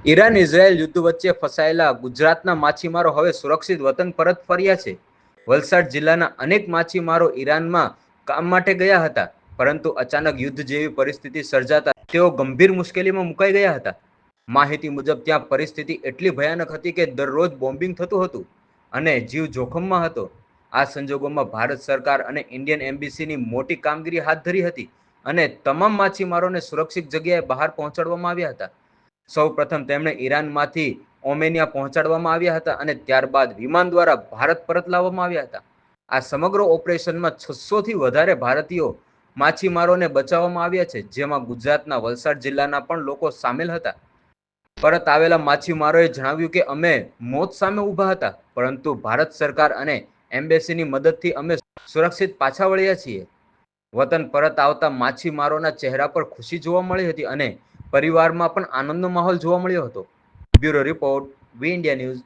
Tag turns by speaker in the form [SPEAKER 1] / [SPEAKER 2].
[SPEAKER 1] Iran Israel યુદ્ધ વચ્ચે ફસાયેલા ગુજરાતના માછીમારો હવે સુરક્ષિત વતન પરત ફર્યા છે. વલસાડ જિલ્લાના અનેક માછીમારો ઈરાનમાં કામ માટે ગયા હતા, પરંતુ અચાનક યુદ્ધ જેવી પરિસ્થિતિ સર્જાતા તેઓ ગંભીર મુશ્કેલીમાં મુકાઈ ગયા હતા. માહિતી મુજબ ત્યાં પરિસ્થિતિ એટલી ભયાનક હતી કે દરરોજ બોમ્બિંગ થતું હતું અને જીવ જોખમમાં હતો. આ સંજોગોમાં ભારત સરકાર અને ઇન્ડિયન એમ્બેસીની મોટી કામગીરી હાથ ધરી હતી અને તમામ માછીમારોને સુરક્ષિત જગ્યાએ બહાર પહોંચાડવામાં આવ્યા હતા. સૌ પ્રથમ તેમણે ઈરાનમાંથી ઓમેનિયા પહોંચાડવામાં આવ્યા હતા અને ત્યારબાદ વિમાન દ્વારા ભારત પરત લાવવામાં આવ્યા હતા. આ સમગ્ર ઓપરેશનમાં 600થી વધારે ભારતીયો માછીમારોને બચાવવામાં આવ્યા છે, જેમાં ગુજરાતના વલસાડ જિલ્લાના પણ લોકો સામેલ હતા. પરત આવેલા માછીમારોએ જણાવ્યું કે અમે મોત સામે ઊભા હતા, પરંતુ ભારત સરકાર અને એમ્બેસીની મદદથી અમે સુરક્ષિત પાછા વળ્યા છીએ. વતન પરત આવતા માછીમારોના ચહેરા પર ખુશી જોવા મળી હતી અને પરિવારમાં પણ આનંદનો માહોલ જોવા મળ્યો હતો. Bureau report, V India news.